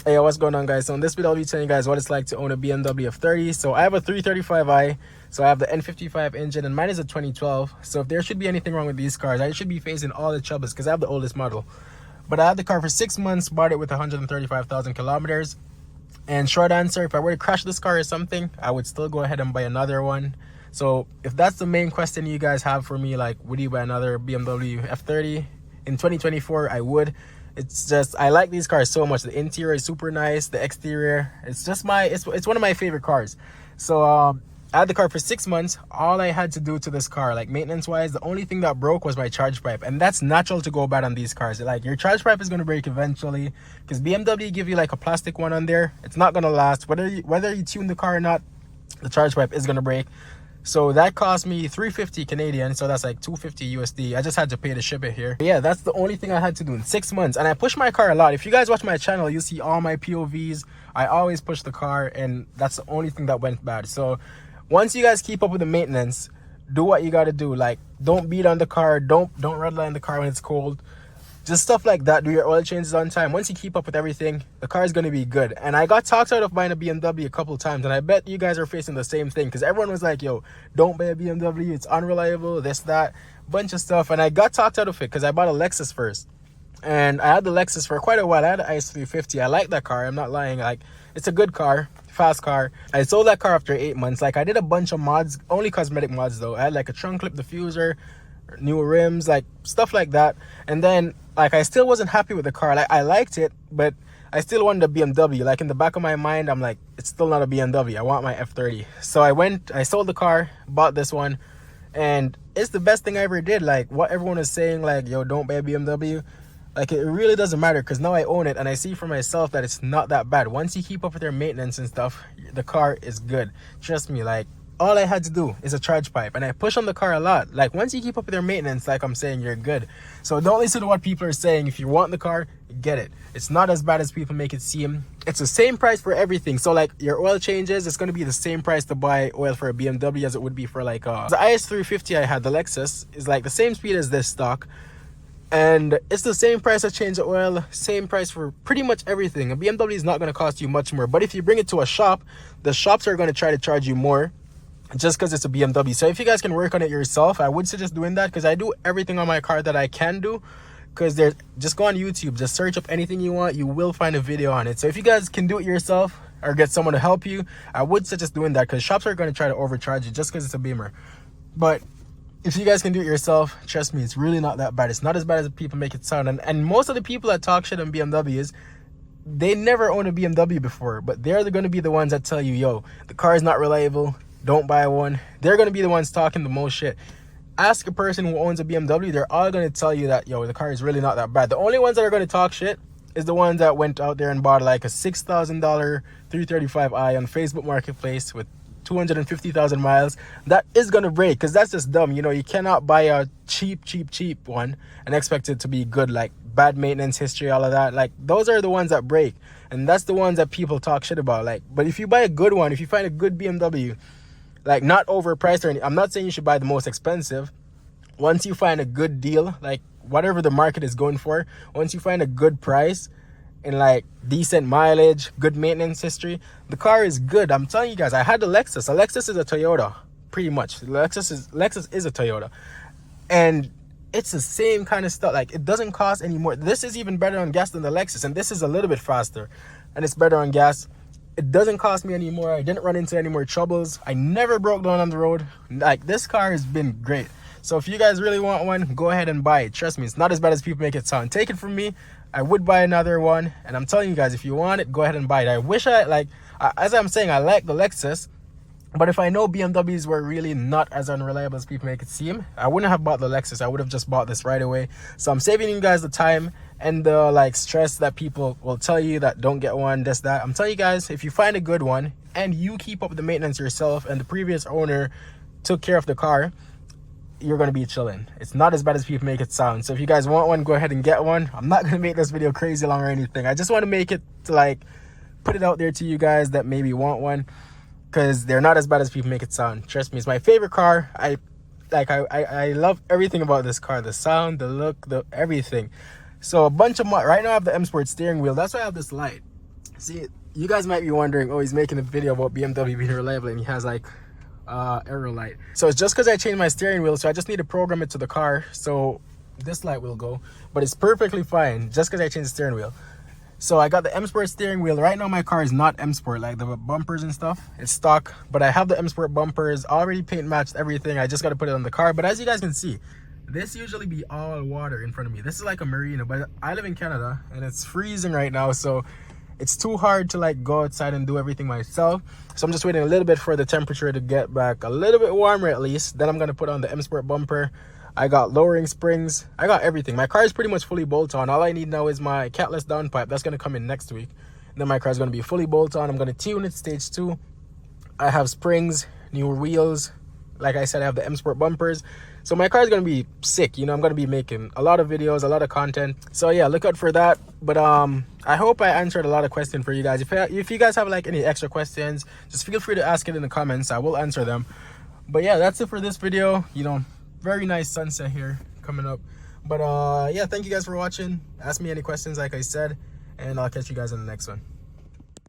Hey, what's going on, guys? So in this video I'll be telling you guys what it's like to own a BMW F30. So I have a 335i, so I have the N55 engine, and mine is a 2012. So if there should be anything wrong with these cars, I should be facing all the troubles because I have the oldest model. But I had the car for 6 months, bought it with 135,000 kilometers. And short answer, if I were to crash this car or something, I would still go ahead and buy another one. So if that's the main question you guys have for me, like would you buy another BMW F30 in 2024, I would. It's just, I like these cars so much. The interior is super nice, the exterior, it's just it's one of my favorite cars. So I had the car for 6 months. All I had to do to this car, like maintenance wise, the only thing that broke was my charge pipe, and that's natural to go bad on these cars. Like your charge pipe is going to break eventually because BMW give you like a plastic one on there. It's not going to last. Whether you tune the car or not, the charge pipe is going to break. So that cost me $350 Canadian, so that's like $250 USD. I just had to pay to ship it here. But yeah, that's the only thing I had to do in 6 months, and I push my car a lot. If you guys watch my channel, you'll see all my POVs. I always push the car, and that's the only thing that went bad. So once you guys keep up with the maintenance, do what you got to do. Like, don't beat on the car, don't redline the car when it's cold, just stuff like that. Do your oil changes on time. Once you keep up with everything, the car is going to be good. And I got talked out of buying a BMW a couple times, and I bet you guys are facing the same thing because everyone was like, yo, don't buy a BMW, it's unreliable, this, that, bunch of stuff. And I got talked out of it because I bought a Lexus first, and I had the Lexus for quite a while. I had an F30. I like that car, I'm not lying. Like, it's a good car, fast car. I sold that car after 8 months. Like, I did a bunch of mods, only cosmetic mods though. I had like a trunk clip diffuser, new rims, like stuff like that. And then like I still wasn't happy with the car. Like, I liked it, but I still wanted a BMW. Like, in the back of my mind, I'm like, it's still not a BMW. I want my F30. So I sold the car, bought this one, and it's the best thing I ever did. Like, what everyone is saying, like, yo, don't buy a BMW, like, it really doesn't matter because now I own it and I see for myself that it's not that bad. Once you keep up with your maintenance and stuff, the car is good. Trust me. Like, all I had to do is a charge pipe, and I push on the car a lot. Like, once you keep up with your maintenance, like I'm saying, you're good. So don't listen to what people are saying. If you want the car, get it. It's not as bad as people make it seem. It's the same price for everything. So like your oil changes, it's going to be the same price to buy oil for a BMW as it would be for like the IS350 I had, the Lexus, is like the same speed as this stock. And it's the same price to change the oil, same price for pretty much everything. A BMW is not going to cost you much more. But if you bring it to a shop, the shops are going to try to charge you more just because it's a BMW. So if you guys can work on it yourself, I would suggest doing that because I do everything on my car that I can do. Because there's, just go on YouTube, just search up anything you want, you will find a video on it. So if you guys can do it yourself or get someone to help you, I would suggest doing that because shops are going to try to overcharge you just because it's a Beamer. But if you guys can do it yourself, trust me, it's really not that bad. It's not as bad as people make it sound. And most of the people that talk shit on BMWs, they never owned a BMW before, but they're going to be the ones that tell you, yo, the car is not reliable, don't buy one. They're going to be the ones talking the most shit. Ask a person who owns a BMW, they're all going to tell you that, yo, the car is really not that bad. The only ones that are going to talk shit is the ones that went out there and bought like a $6,000 335i on Facebook Marketplace with 250,000 miles. That is going to break because that's just dumb. You know, you cannot buy a cheap one and expect it to be good. Like, bad maintenance history, all of that. Like, those are the ones that break, and that's the ones that people talk shit about. Like, but if you buy a good one, if you find a good BMW, like, not overpriced or anything, I'm not saying you should buy the most expensive. Once you find a good deal, like whatever the market is going for, once you find a good price and like decent mileage, good maintenance history, the car is good. I'm telling you guys, I had the Lexus. A Lexus is a Toyota, pretty much. Lexus is a Toyota, and it's the same kind of stuff. Like, it doesn't cost any more. This is even better on gas than the Lexus, and this is a little bit faster, and it's better on gas. It doesn't cost me any more. I didn't run into any more troubles. I never broke down on the road. Like, this car has been great. So if you guys really want one, go ahead and buy it. Trust me, it's not as bad as people make it sound. Take it from me, I would buy another one. And I'm telling you guys, if you want it, go ahead and buy it. I wish as I'm saying, I like the Lexus. But if I know BMWs were really not as unreliable as people make it seem, I wouldn't have bought the Lexus. I would have just bought this right away. So I'm saving you guys the time and the like stress that people will tell you that don't get one, this, that. I'm telling you guys, if you find a good one and you keep up with the maintenance yourself and the previous owner took care of the car, you're going to be chilling. It's not as bad as people make it sound. So if you guys want one, go ahead and get one. I'm not going to make this video crazy long or anything. I just want to make it to like put it out there to you guys that maybe want one, because they're not as bad as people make it sound. Trust me, it's my favorite car. I love everything about this car, the sound, the look, the everything. So a bunch of right now I have the M Sport steering wheel. That's why I have this light. See, you guys might be wondering, oh, he's making a video about BMW being reliable and he has like arrow light. So it's just because I changed my steering wheel, so I just need to program it to the car, so this light will go. But it's perfectly fine just because I changed the steering wheel. So I got the M Sport steering wheel. Right now my car is not M Sport, like the bumpers and stuff, it's stock, but I have the M Sport bumpers already paint matched, everything. I just got to put it on the car. But as you guys can see, this usually be all water in front of me. This is like a marina, but I live in Canada and it's freezing right now, so it's too hard to like go outside and do everything myself. So I'm just waiting a little bit for the temperature to get back a little bit warmer at least. Then I'm gonna put on the M Sport bumper. I got lowering springs, I got everything. My car is pretty much fully bolt on. All I need now is my catless downpipe. That's gonna come in next week. And then my car is gonna be fully bolt on. I'm gonna tune it stage 2. I have springs, new wheels. Like I said, I have the M Sport bumpers. So my car is going to be sick. You know, I'm going to be making a lot of videos, a lot of content. So yeah, look out for that. But I hope I answered a lot of questions for you guys. If you guys have like any extra questions, just feel free to ask it in the comments. I will answer them. But yeah, that's it for this video. You know, very nice sunset here coming up. But yeah, thank you guys for watching. Ask me any questions like I said, and I'll catch you guys in the next one.